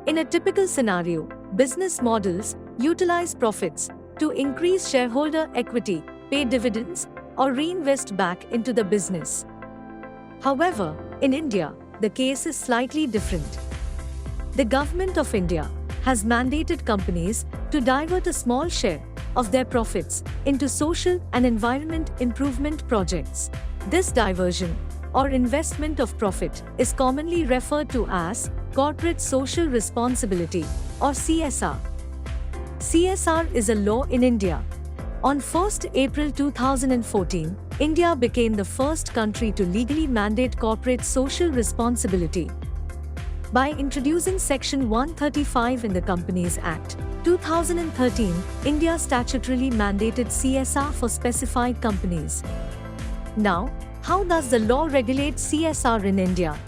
In a typical scenario, business models utilize profits to increase shareholder equity, pay dividends, or reinvest back into the business. However, in India, the case is slightly different. The Government of India has mandated companies to divert a small share of their profits into social and environment improvement projects. This diversion, or investment of profit, is commonly referred to as corporate social responsibility, or CSR. CSR is a law in India. On 1st April 2014, India became the first country to legally mandate corporate social responsibility. By introducing Section 135 in the Companies Act, 2013, India statutorily mandated CSR for specified companies. Now, how does the law regulate CSR in India?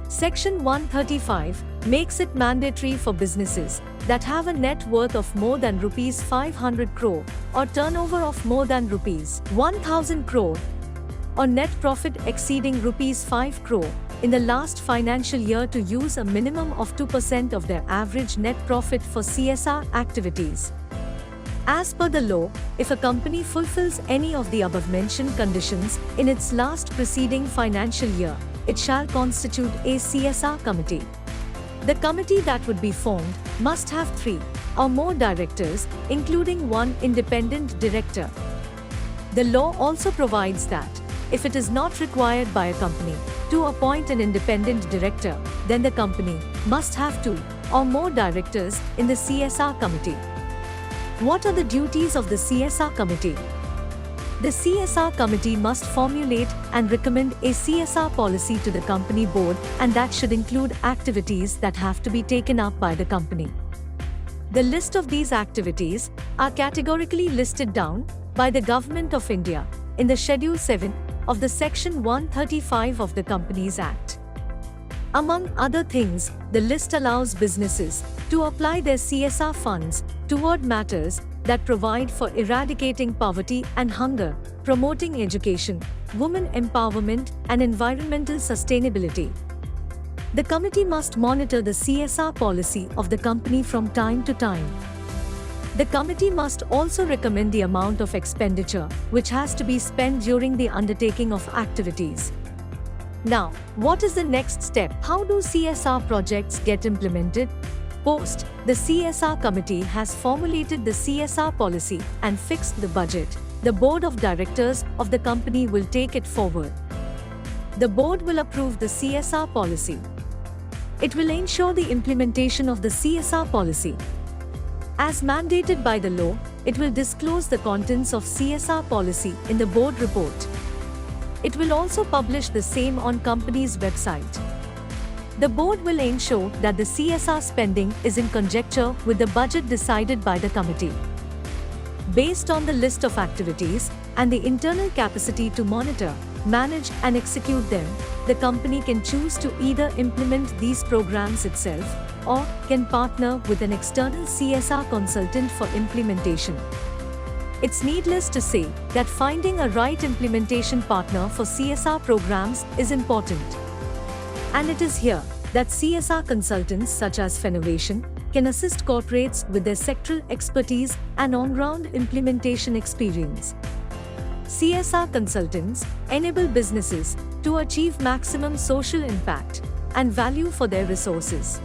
Section 135 makes it mandatory for businesses that have a net worth of more than Rs 500 crore or turnover of more than Rs 1000 crore or net profit exceeding Rs 5 crore in the last financial year to use a minimum of 2% of their average net profit for CSR activities. As per the law, if a company fulfills any of the above-mentioned conditions in its last preceding financial year, it shall constitute a CSR committee. The committee that would be formed must have 3 or more directors, including 1 independent director. The law also provides that, if it is not required by a company to appoint an independent director, then the company must have 2 or more directors in the CSR committee. What are the duties of the CSR committee? The CSR committee must formulate and recommend a CSR policy to the company board, and that should include activities that have to be taken up by the company. The list of these activities are categorically listed down by the Government of India in the Schedule 7 of the Section 135 of the Companies Act. Among other things, the list allows businesses to apply their CSR funds toward matters that provide for eradicating poverty and hunger, promoting education, women empowerment, and environmental sustainability. The committee must monitor the CSR policy of the company from time to time. The committee must also recommend the amount of expenditure which has to be spent during the undertaking of activities. Now, what is the next step? How do CSR projects get implemented? Post, the CSR committee has formulated the CSR policy and fixed the budget. The board of directors of the company will take it forward. The board will approve the CSR policy. It will ensure the implementation of the CSR policy. As mandated by the law, it will disclose the contents of CSR policy in the board report. It will also publish the same on company's website. The board will ensure that the CSR spending is in conjecture with the budget decided by the committee. Based on the list of activities and the internal capacity to monitor, manage and execute them, the company can choose to either implement these programs itself or can partner with an external CSR consultant for implementation. It's needless to say that finding a right implementation partner for CSR programs is important. And it is here that CSR consultants such as Fiinovation can assist corporates with their sectoral expertise and on-ground implementation experience. CSR consultants enable businesses to achieve maximum social impact and value for their resources.